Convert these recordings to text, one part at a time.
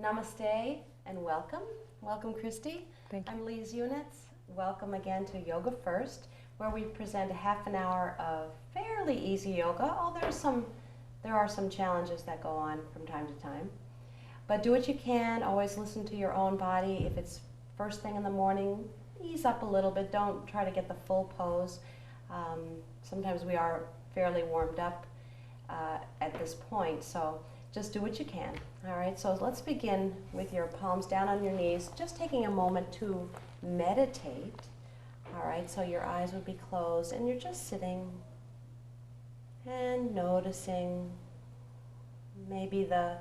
Namaste and welcome. Welcome, Christy. Thank you. I'm Lee's Units. Welcome again to Yoga14, where we present a half an hour of fairly easy yoga. There are some challenges that go on from time to time. But do what you can. Always listen to your own body. If it's first thing in the morning, ease up a little bit. Don't try to get the full pose. Sometimes we are fairly warmed up at this point, so just do what you can. All right, so let's begin with your palms down on your knees, just taking a moment to meditate. All right, so your eyes would be closed and you're just sitting and noticing maybe the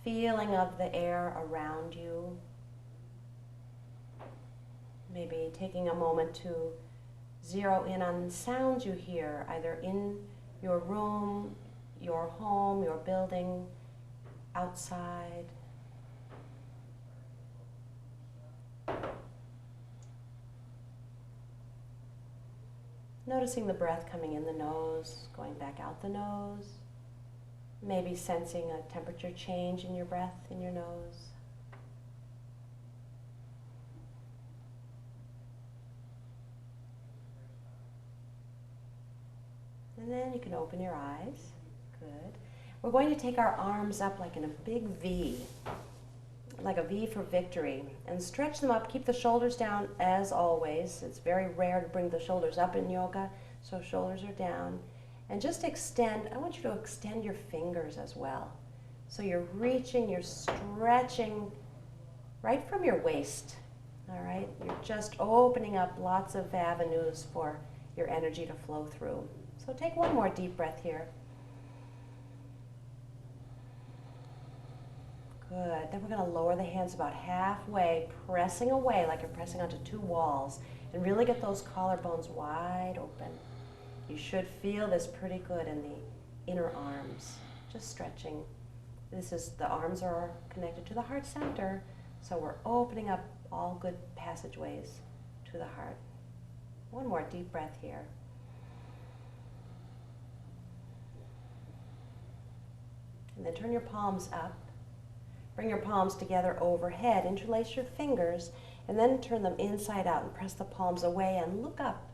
feeling of the air around you. Maybe taking a moment to zero in on the sounds you hear, either in your room, your home, your building, outside. Noticing the breath coming in the nose, going back out the nose. Maybe sensing a temperature change in your breath in your nose. And then you can open your eyes. Good. We're going to take our arms up like in a big V, like a V for victory, and stretch them up. Keep the shoulders down as always. It's very rare to bring the shoulders up in yoga, so shoulders are down. And just extend. I want you to extend your fingers as well. So you're reaching, you're stretching right from your waist. All right? You're just opening up lots of avenues for your energy to flow through. So take one more deep breath here. Good. Then we're going to lower the hands about halfway, pressing away like you're pressing onto two walls, and really get those collarbones wide open. You should feel this pretty good in the inner arms, just stretching. The arms are connected to the heart center, so we're opening up all good passageways to the heart. One more deep breath here. And then turn your palms up. Bring your palms together overhead, interlace your fingers, and then turn them inside out and press the palms away and look up.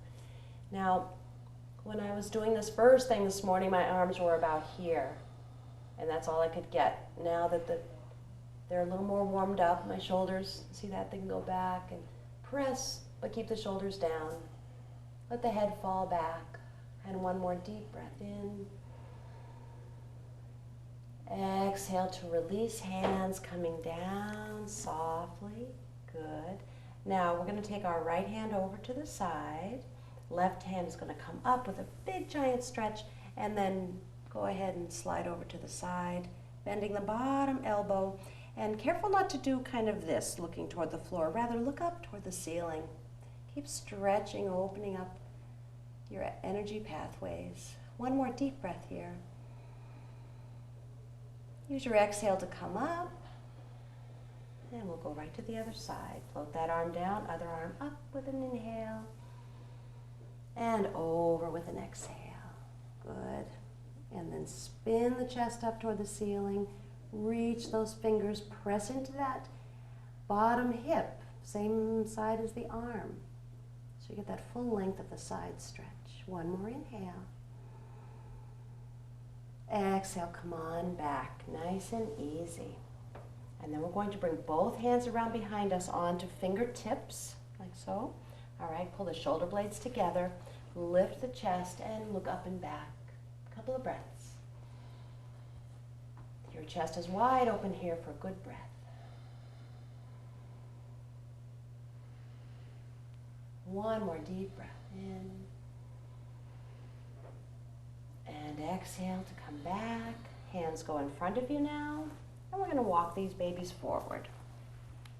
Now, when I was doing this first thing this morning, my arms were about here, and that's all I could get. Now that they're a little more warmed up, my shoulders, see that, they can go back and press, but keep the shoulders down. Let the head fall back, and one more deep breath in. Exhale to release hands coming down softly. Good. Now we're going to take our right hand over to the side. Left hand is going to come up with a big giant stretch and then go ahead and slide over to the side, bending the bottom elbow. And careful not to do kind of this, looking toward the floor. Rather look up toward the ceiling. Keep stretching, opening up your energy pathways. One more deep breath here. Use your exhale to come up, and we'll go right to the other side. Float that arm down, other arm up with an inhale, and over with an exhale. Good. And then spin the chest up toward the ceiling. Reach those fingers, press into that bottom hip, same side as the arm. So you get that full length of the side stretch. One more inhale. Exhale, come on back, nice and easy. And then we're going to bring both hands around behind us onto fingertips, like so. All right, pull the shoulder blades together, lift the chest, and look up and back. A couple of breaths. Your chest is wide open here for a good breath. One more deep breath in. And exhale to come back. Hands go in front of you now. And we're going to walk these babies forward.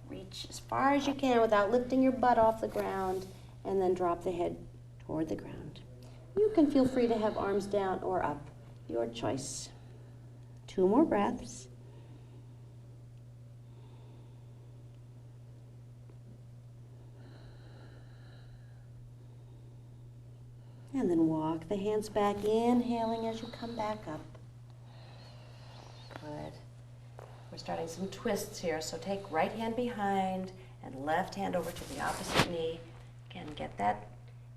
Reach as far as you can without lifting your butt off the ground. And then drop the head toward the ground. You can feel free to have arms down or up. Your choice. Two more breaths. And then walk the hands back, inhaling as you come back up. Good. We're starting some twists here, so take right hand behind and left hand over to the opposite knee. Again, get that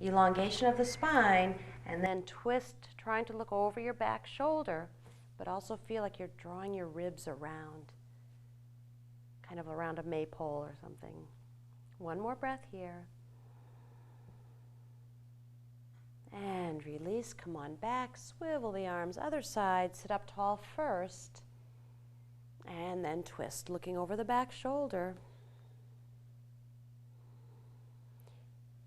elongation of the spine, and then twist, trying to look over your back shoulder, but also feel like you're drawing your ribs around, kind of around a maypole or something. One more breath here. And release, come on back, swivel the arms, other side, sit up tall first, and then twist, looking over the back shoulder.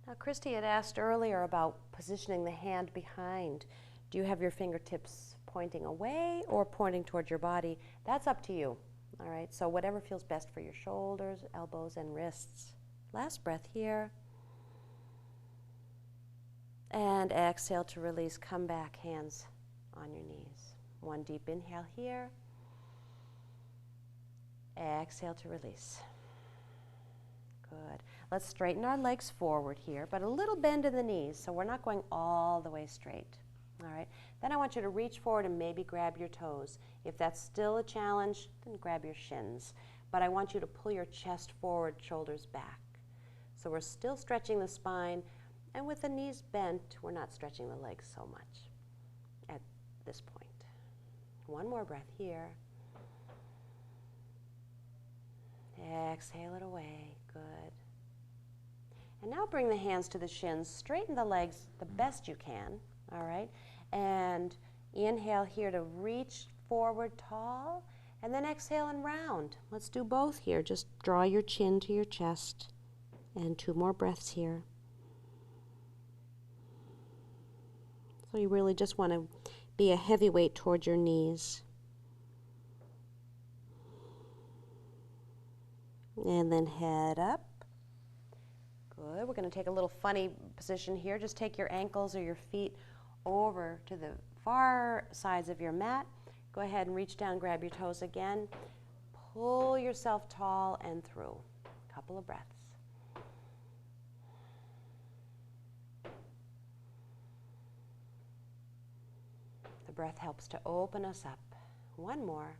Now, Christy had asked earlier about positioning the hand behind. Do you have your fingertips pointing away or pointing toward your body? That's up to you, all right? So whatever feels best for your shoulders, elbows, and wrists. Last breath here. And exhale to release, come back, hands on your knees. One deep inhale here. Exhale to release. Good. Let's straighten our legs forward here, but a little bend in the knees, so we're not going all the way straight. All right. Then I want you to reach forward and maybe grab your toes. If that's still a challenge, then grab your shins. But I want you to pull your chest forward, shoulders back. So we're still stretching the spine, and with the knees bent, we're not stretching the legs so much at this point. One more breath here. Exhale it away. Good. And now bring the hands to the shins. Straighten the legs the best you can. All right. And inhale here to reach forward tall. And then exhale and round. Let's do both here. Just draw your chin to your chest. And 2 more breaths here. So you really just want to be a heavy weight toward your knees. And then head up. Good. We're going to take a little funny position here. Just take your ankles or your feet over to the far sides of your mat. Go ahead and reach down, grab your toes again. Pull yourself tall and through. A couple of breaths. The breath helps to open us up. One more.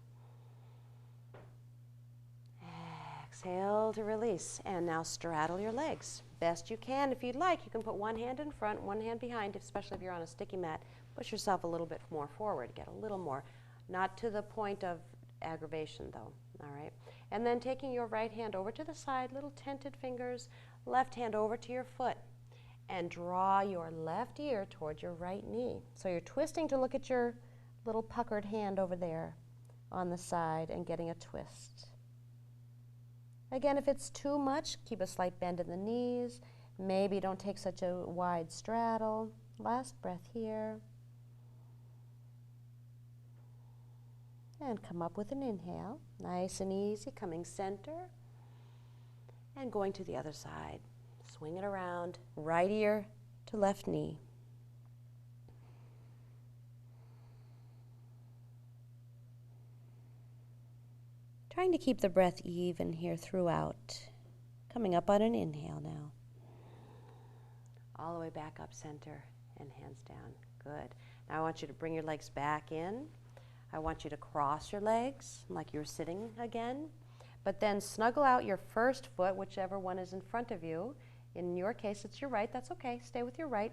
Exhale to release, and now straddle your legs. Best you can. If you'd like, you can put one hand in front, one hand behind, especially if you're on a sticky mat. Push yourself a little bit more forward. Get a little more. Not to the point of aggravation, though. All right. And then taking your right hand over to the side, little tented fingers, left hand over to your foot, and draw your left ear towards your right knee. So you're twisting to look at your little puckered hand over there on the side and getting a twist. Again, if it's too much, keep a slight bend in the knees. Maybe don't take such a wide straddle. Last breath here. And come up with an inhale. Nice and easy, coming center. And going to the other side. Swing it around, right ear to left knee. Trying to keep the breath even here throughout. Coming up on an inhale now. All the way back up center and hands down. Good. Now I want you to bring your legs back in. I want you to cross your legs like you're sitting again. But then snuggle out your first foot, whichever one is in front of you. In your case, it's your right. That's okay. Stay with your right.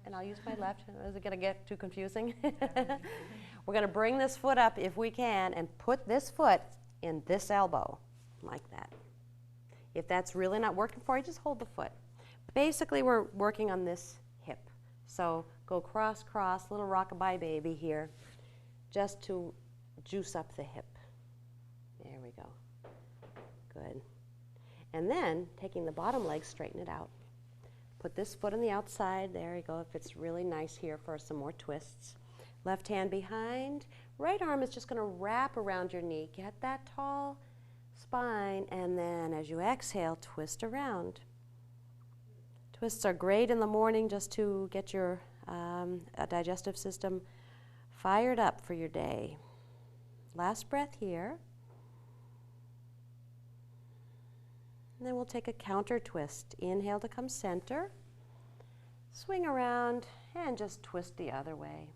And I'll use my left. Is it going to get too confusing? We're going to bring this foot up if we can and put this foot in this elbow, like that. If that's really not working for you, just hold the foot. Basically, we're working on this hip. So go cross, cross, little rockabye baby here, just to juice up the hip. There we go. Good. And then, taking the bottom leg, straighten it out. Put this foot on the outside. There you go. It fits really nice here for some more twists. Left hand behind. Right arm is just going to wrap around your knee. Get that tall spine, and then as you exhale, twist around. Twists are great in the morning just to get your digestive system fired up for your day. Last breath here. And then we'll take a counter twist. Inhale to come center. Swing around and just twist the other way.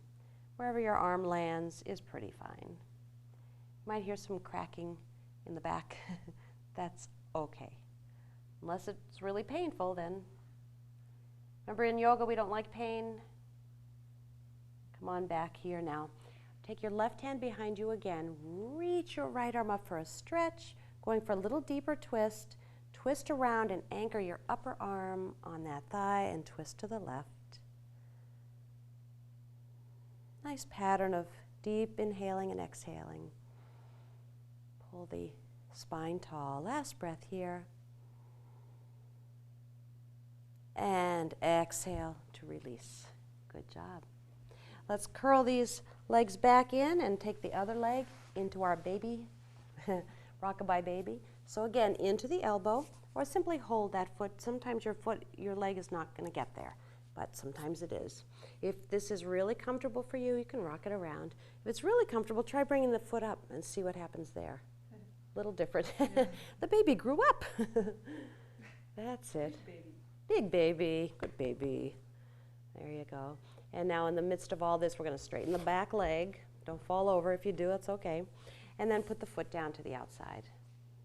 Wherever your arm lands is pretty fine. You might hear some cracking in the back, that's okay. Unless it's really painful, then. Remember, in yoga, we don't like pain. Come on back here now. Take your left hand behind you again. Reach your right arm up for a stretch, going for a little deeper twist. Twist around and anchor your upper arm on that thigh and twist to the left. Nice pattern of deep inhaling and exhaling. Pull the spine tall. Last breath here. And exhale to release. Good job. Let's curl these legs back in and take the other leg into our baby, rockabye baby. So again, into the elbow, or simply hold that foot. Sometimes your leg is not going to get there, but sometimes it is. If this is really comfortable for you, you can rock it around. If it's really comfortable, try bringing the foot up and see what happens there. A little different. Yeah. The baby grew up. That's it. Big baby. Big baby. Good baby. There you go. And now in the midst of all this, we're going to straighten the back leg. Don't fall over. If you do, it's okay. And then put the foot down to the outside.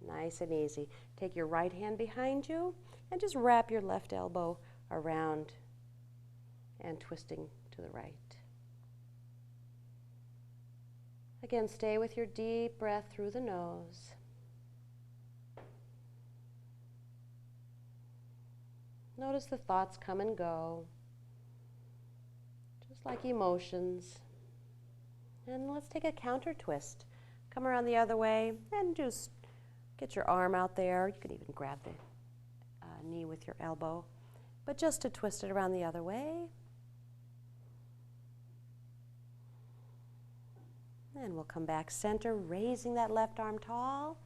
Nice and easy. Take your right hand behind you and just wrap your left elbow around and twisting to the right. Again, stay with your deep breath through the nose. Notice the thoughts come and go, just like emotions. And let's take a counter twist. Come around the other way and just get your arm out there. You can even grab the knee with your elbow, but just to twist it around the other way. And we'll come back center, raising that left arm tall.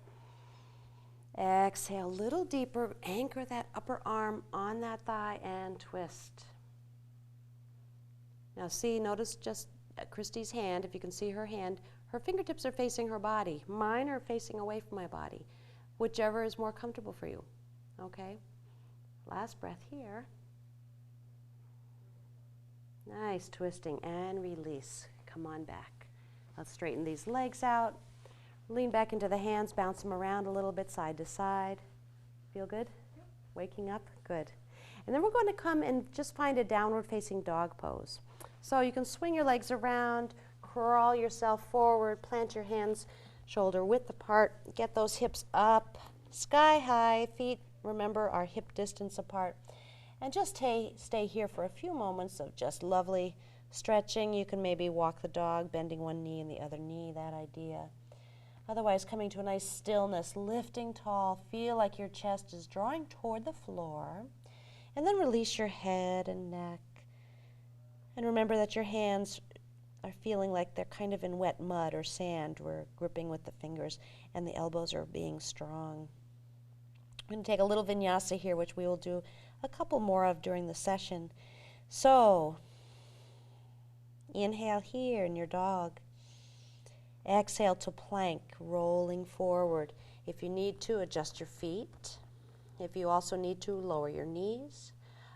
Exhale a little deeper, anchor that upper arm on that thigh and twist. Now see, notice just Christy's hand, if you can see her hand, her fingertips are facing her body. Mine are facing away from my body, whichever is more comfortable for you, okay? Last breath here. Nice, twisting and release. Come on back. Let's straighten these legs out. Lean back into the hands, bounce them around a little bit, side to side. Feel good? Yep. Waking up? Good. And then we're going to come and just find a downward facing dog pose. So you can swing your legs around, crawl yourself forward, plant your hands shoulder width apart, get those hips up, sky high, feet, remember, are hip distance apart. And just stay here for a few moments of just lovely stretching. You can maybe walk the dog, bending one knee and the other knee, that idea. Otherwise, coming to a nice stillness, lifting tall, feel like your chest is drawing toward the floor. And then release your head and neck. And remember that your hands are feeling like they're kind of in wet mud or sand. We're gripping with the fingers, and the elbows are being strong. I'm going to take a little vinyasa here, which we will do a couple more of during the session. So, inhale here in your dog. Exhale to plank, rolling forward. If you need to, adjust your feet. If you also need to, lower your knees.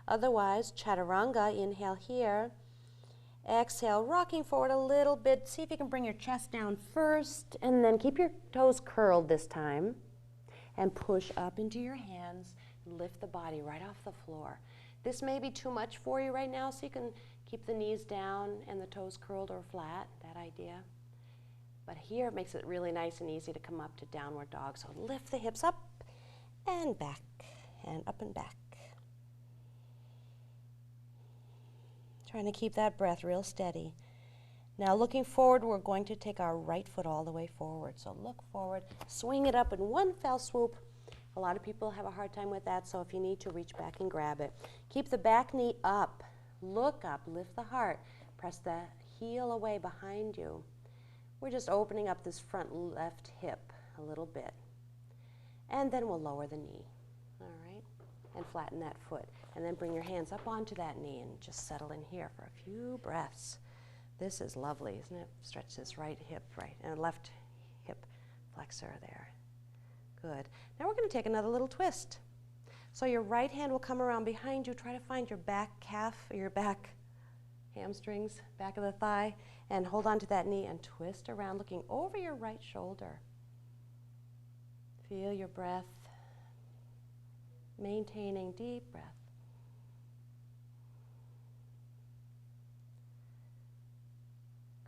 Otherwise, chaturanga, inhale here. Exhale, rocking forward a little bit. See if you can bring your chest down first, and then keep your toes curled this time. And push up into your hands. Lift the body right off the floor. This may be too much for you right now, so you can keep the knees down and the toes curled or flat, that idea. But here it makes it really nice and easy to come up to downward dog. So lift the hips up and back and up and back. Trying to keep that breath real steady. Now looking forward, we're going to take our right foot all the way forward. So look forward, swing it up in one fell swoop. A lot of people have a hard time with that, so if you need to, reach back and grab it. Keep the back knee up, look up, lift the heart, press the heel away behind you. We're just opening up this front left hip a little bit. And then we'll lower the knee, all right? And flatten that foot. And then bring your hands up onto that knee and just settle in here for a few breaths. This is lovely, isn't it? Stretch this right hip, right, and left hip flexor there. Good. Now we're going to take another little twist. So your right hand will come around behind you. Try to find your back calf, or your back hamstrings, back of the thigh, and hold on to that knee and twist around, looking over your right shoulder. Feel your breath, maintaining deep breath.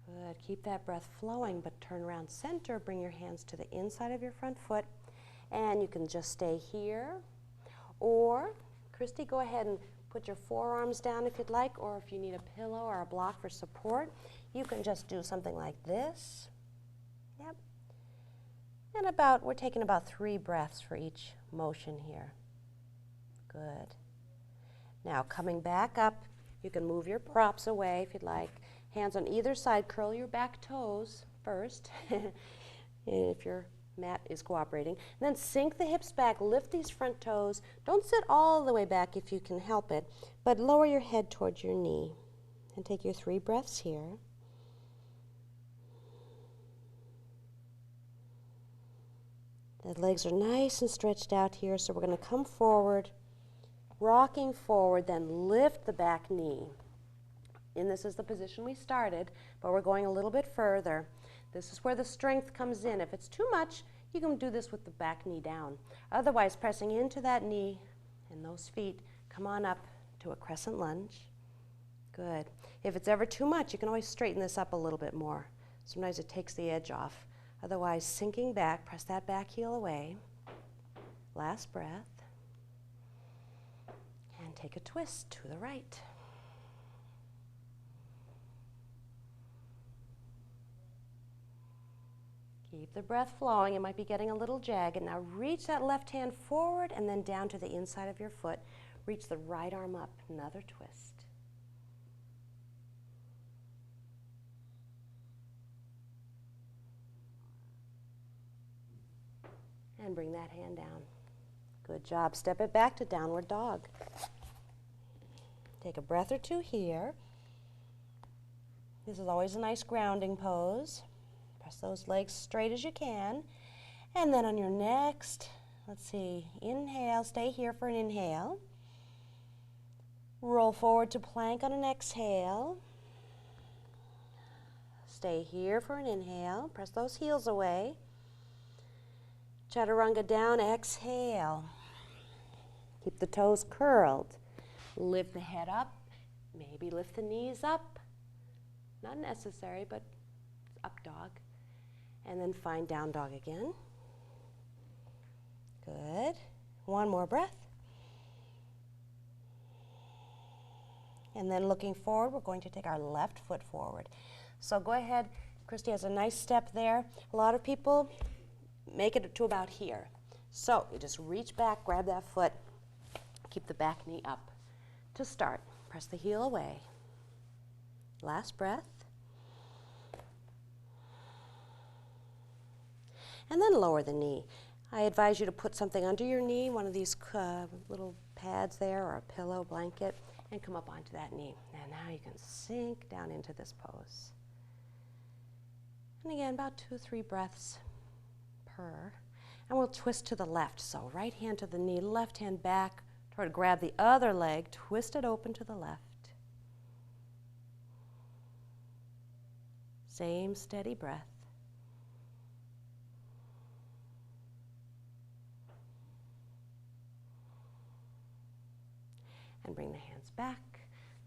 Good. Keep that breath flowing, but turn around center. Bring your hands to the inside of your front foot, and you can just stay here. Or, Christy, go ahead and put your forearms down if you'd like, or if you need a pillow or a block for support, you can just do something like this. Yep. And we're taking about 3 breaths for each motion here. Good. Now, coming back up, you can move your props away if you'd like. Hands on either side, curl your back toes first, if your mat is cooperating. And then sink the hips back, lift these front toes. Don't sit all the way back if you can help it, but lower your head towards your knee. And take your 3 breaths here. The legs are nice and stretched out here, so we're going to come forward, rocking forward, then lift the back knee. And this is the position we started, but we're going a little bit further. This is where the strength comes in. If it's too much, you can do this with the back knee down. Otherwise, pressing into that knee and those feet, come on up to a crescent lunge. Good. If it's ever too much, you can always straighten this up a little bit more. Sometimes it takes the edge off. Otherwise, sinking back, press that back heel away. Last breath. And take a twist to the right. Keep the breath flowing. It might be getting a little jagged. Now reach that left hand forward and then down to the inside of your foot. Reach the right arm up. Another twist. And bring that hand down. Good job. Step it back to downward dog. Take a breath or two here. This is always a nice grounding pose. Press those legs straight as you can. And then on your next, let's see, inhale, stay here for an inhale. Roll forward to plank on an exhale. Stay here for an inhale. Press those heels away. Chaturanga down, exhale. Keep the toes curled. Lift the head up. Maybe lift the knees up. Not necessary, but up dog. And then find down dog again. Good. One more breath. And then looking forward, we're going to take our left foot forward. So go ahead. Christy has a nice step there. A lot of people make it to about here. So you just reach back, grab that foot, keep the back knee up. To start, press the heel away. Last breath. And then lower the knee. I advise you to put something under your knee, one of these little pads there, or a pillow, blanket, and come up onto that knee. And now you can sink down into this pose. And again, about 2-3 breaths per. And we'll twist to the left. So right hand to the knee, left hand back, try to grab the other leg, twist it open to the left. Same steady breath. And bring the hands back.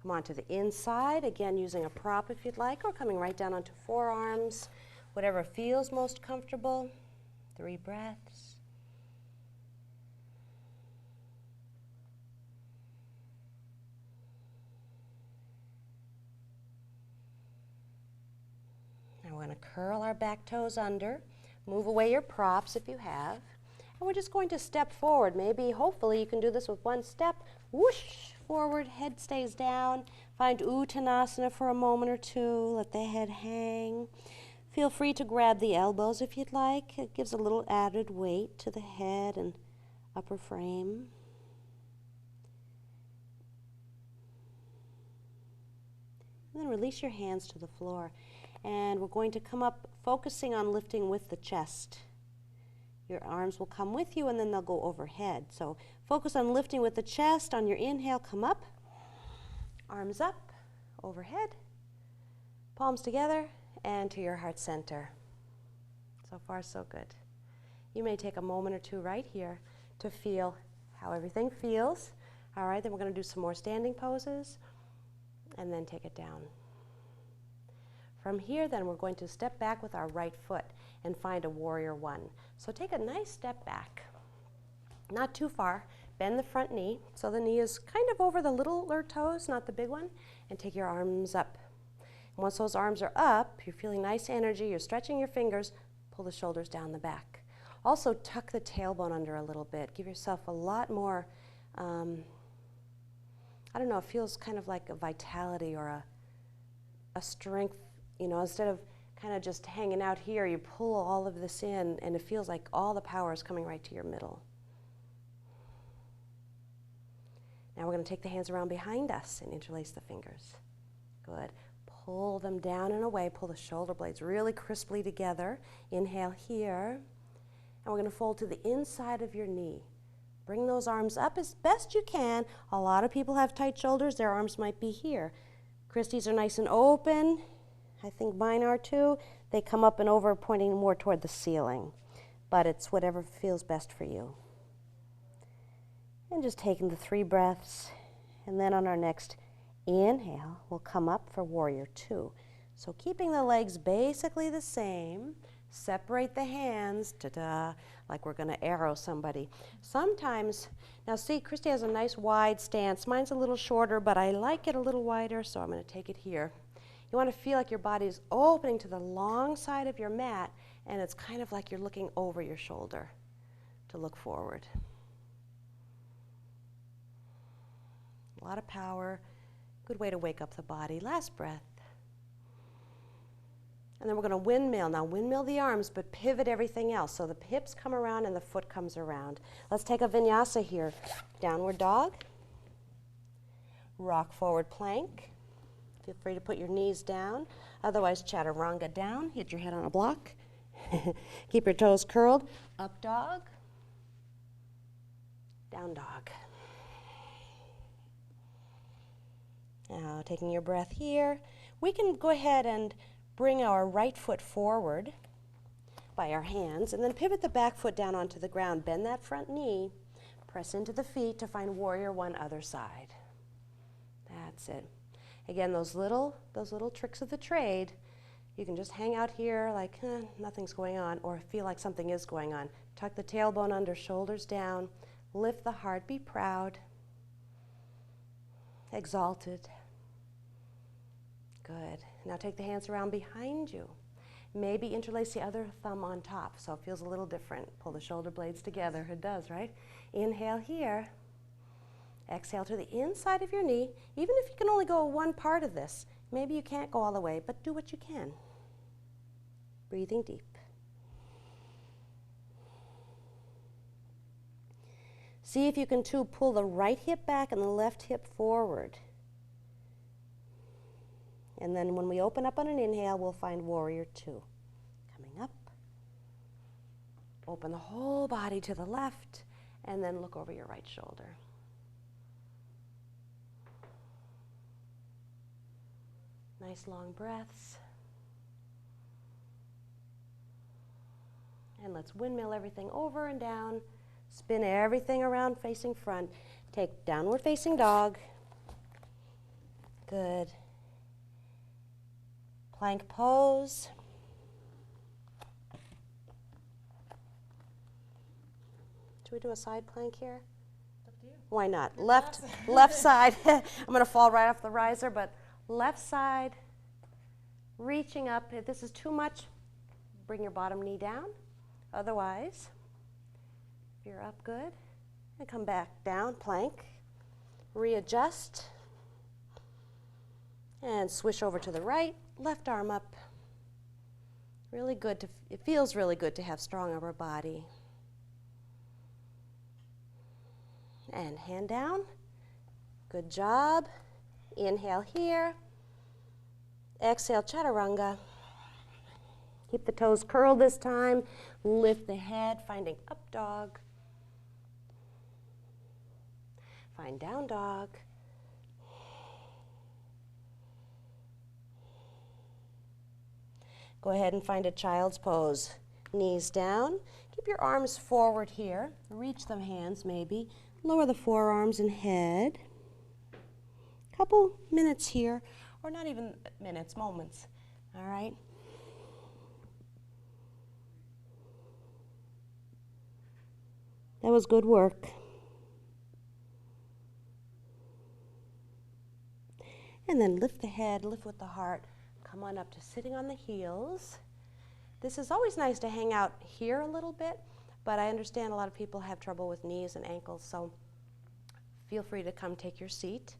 Come on to the inside, again using a prop if you'd like, or coming right down onto forearms, whatever feels most comfortable. 3 breaths. Now we're going to curl our back toes under, move away your props if you have. And we're just going to step forward. Maybe, hopefully, you can do this with one step. Whoosh, forward, head stays down. Find Uttanasana for a moment or two. Let the head hang. Feel free to grab the elbows if you'd like. It gives a little added weight to the head and upper frame. And then release your hands to the floor. And we're going to come up focusing on lifting with the chest. Your arms will come with you and then they'll go overhead. So focus on lifting with the chest. On your inhale, come up. Arms up, overhead. Palms together and to your heart center. So far, so good. You may take a moment or two right here to feel how everything feels. All right, then we're going to do some more standing poses and then take it down. From here, then, we're going to step back with our right foot and find a warrior one. So take a nice step back, not too far. Bend the front knee so the knee is kind of over the littler toes, not the big one, and take your arms up. And once those arms are up, you're feeling nice energy, you're stretching your fingers, pull the shoulders down the back. Also tuck the tailbone under a little bit. Give yourself a lot more, I don't know, it feels kind of like a vitality or a strength. You know, instead of kind of just hanging out here, you pull all of this in and it feels like all the power is coming right to your middle. Now we're going to take the hands around behind us and interlace the fingers. Good. Pull them down and away. Pull the shoulder blades really crisply together. Inhale here. And we're going to fold to the inside of your knee. Bring those arms up as best you can. A lot of people have tight shoulders. Their arms might be here. Christie's are nice and open. I think mine are too. They come up and over, pointing more toward the ceiling. But it's whatever feels best for you. And just taking the 3 breaths, and then on our next inhale, we'll come up for warrior 2. So keeping the legs basically the same, separate the hands, ta-da, like we're going to arrow somebody. Sometimes, now see, Christy has a nice wide stance. Mine's a little shorter, but I like it a little wider, so I'm going to take it here. You want to feel like your body is opening to the long side of your mat, and it's kind of like you're looking over your shoulder to look forward. A lot of power, good way to wake up the body. Last breath. And then we're going to windmill. Now windmill the arms, but pivot everything else. So the hips come around and the foot comes around. Let's take a vinyasa here. Downward dog. Rock forward plank. Feel free to put your knees down. Otherwise, chaturanga down. Hit your head on a block. Keep your toes curled. Up dog. Down dog. Now, taking your breath here, we can go ahead and bring our right foot forward by our hands and then pivot the back foot down onto the ground. Bend that front knee, press into the feet to find warrior 1 other side. That's it. Again, those little tricks of the trade, you can just hang out here like nothing's going on, or feel like something is going on. Tuck the tailbone under, shoulders down, lift the heart, be proud, exalted. Good. Now take the hands around behind you. Maybe interlace the other thumb on top so it feels a little different. Pull the shoulder blades together. It does, right? Inhale here. Exhale to the inside of your knee. Even if you can only go one part of this, maybe you can't go all the way, but do what you can. Breathing deep. See if you can too pull the right hip back and the left hip forward. And then when we open up on an inhale, we'll find warrior 2. Coming up. Open the whole body to the left, and then look over your right shoulder. Nice long breaths. And let's windmill everything over and down. Spin everything around facing front. Take downward facing dog. Good. Plank pose. Should we do a side plank here? Up to you. Why not? Left side. I'm going to fall right off the riser, but left side, reaching up. If this is too much, bring your bottom knee down. Otherwise, if you're up good, and come back down, plank. Readjust. And swish over to the right. Left arm up. Really good it feels really good to have strong upper body. And hand down. Good job. Inhale here. Exhale, chaturanga. Keep the toes curled this time. Lift the head, finding up dog. Find down dog. Go ahead and find a child's pose. Knees down. Keep your arms forward here. Reach the hands maybe. Lower the forearms and head. Couple minutes here, or not even minutes, moments. All right? That was good work. And then lift the head, lift with the heart. Come on up to sitting on the heels. This is always nice to hang out here a little bit, but I understand a lot of people have trouble with knees and ankles, so feel free to come take your seat,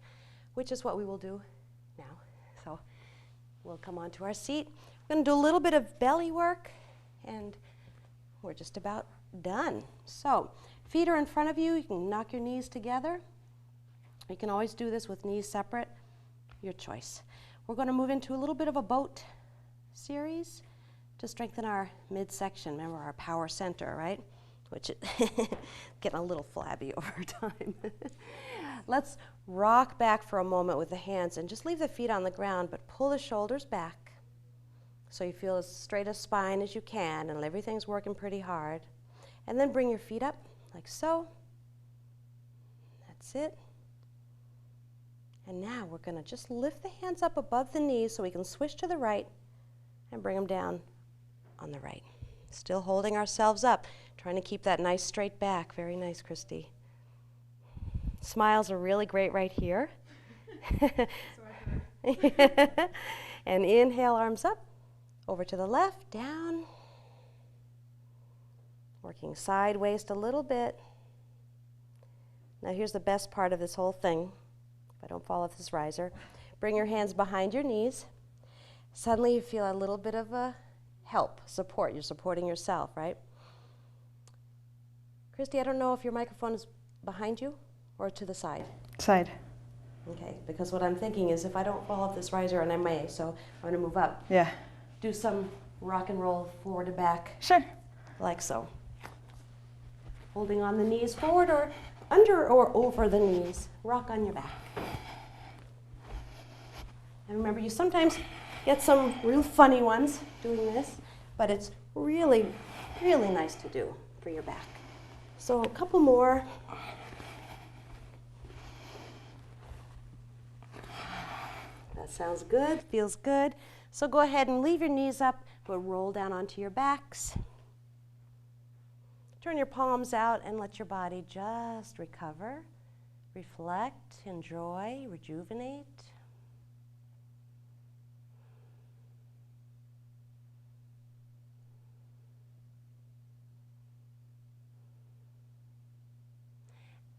which is what we will do now. So we'll come onto our seat. We're going to do a little bit of belly work, and we're just about done. So feet are in front of you. You can knock your knees together. You can always do this with knees separate, your choice. We're going to move into a little bit of a boat series to strengthen our midsection. Remember our power center, right? Which is getting a little flabby over time. Let's rock back for a moment with the hands and just leave the feet on the ground, but pull the shoulders back so you feel as straight a spine as you can and everything's working pretty hard. And then bring your feet up like so. That's it. And now we're going to just lift the hands up above the knees so we can switch to the right and bring them down on the right. Still holding ourselves up, trying to keep that nice straight back. Very nice, Christy. Smiles are really great right here. And inhale, arms up, over to the left, down. Working sideways a little bit. Now here's the best part of this whole thing. If I don't fall off this riser. Bring your hands behind your knees. Suddenly you feel a little bit of a help, support. You're supporting yourself, right? Christy, I don't know if your microphone is behind you or to the side. Side. Okay, because what I'm thinking is if I don't fall off this riser, and I may, so I'm going to move up. Yeah. Do some rock and roll forward and back. Sure. Like so. Holding on the knees forward or under or over the knees. Rock on your back. And remember, you sometimes get some real funny ones doing this, but it's really, really nice to do for your back. So a couple more. That sounds good, feels good. So go ahead and leave your knees up, but roll down onto your backs. Turn your palms out and let your body just recover, reflect, enjoy, rejuvenate.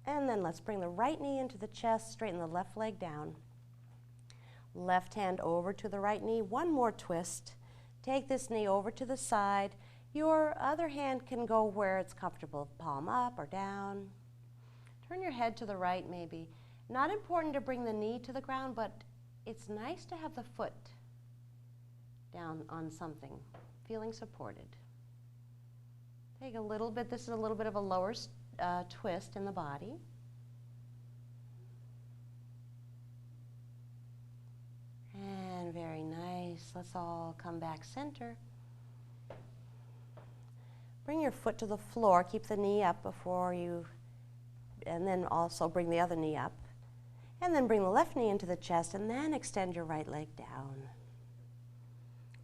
And then let's bring the right knee into the chest, straighten the left leg down. Left hand over to the right knee, one more twist. Take this knee over to the side. Your other hand can go where it's comfortable, palm up or down. Turn your head to the right maybe. Not important to bring the knee to the ground, but it's nice to have the foot down on something, feeling supported. Take a little bit, this is a little bit of a lower twist in the body. And very nice. Let's all come back center. Bring your foot to the floor. Keep the knee up before you, and then also bring the other knee up. And then bring the left knee into the chest, and then extend your right leg down.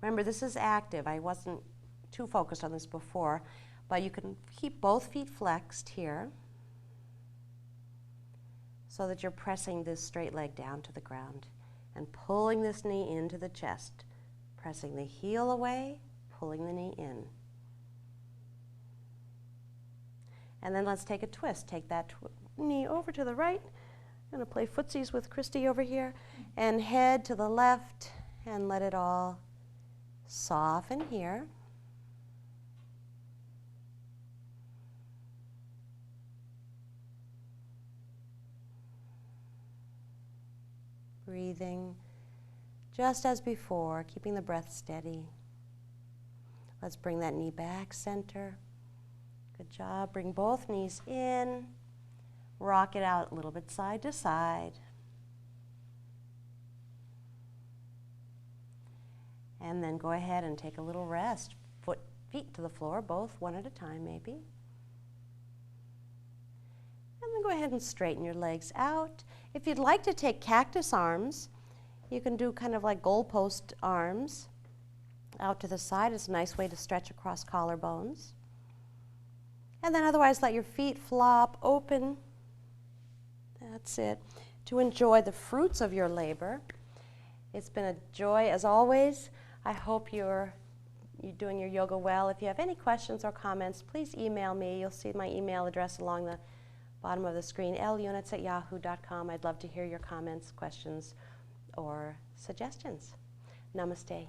Remember, this is active. I wasn't too focused on this before, but you can keep both feet flexed here so that you're pressing this straight leg down to the ground and pulling this knee into the chest, pressing the heel away, pulling the knee in. And then let's take a twist. Take that knee over to the right. I'm going to play footsies with Christy over here. And head to the left and let it all soften here. Breathing just as before, keeping the breath steady. Let's bring that knee back center. Good job. Bring both knees in. Rock it out a little bit side to side. And then go ahead and take a little rest. Foot feet to the floor, both one at a time maybe. And then go ahead and straighten your legs out. If you'd like to take cactus arms, you can do kind of like goalpost arms out to the side. It's a nice way to stretch across collarbones. And then otherwise let your feet flop open. That's it. To enjoy the fruits of your labor. It's been a joy as always. I hope you're doing your yoga well. If you have any questions or comments, please email me. You'll see my email address along the bottom of the screen, lunits@yahoo.com. I'd love to hear your comments, questions, or suggestions. Namaste.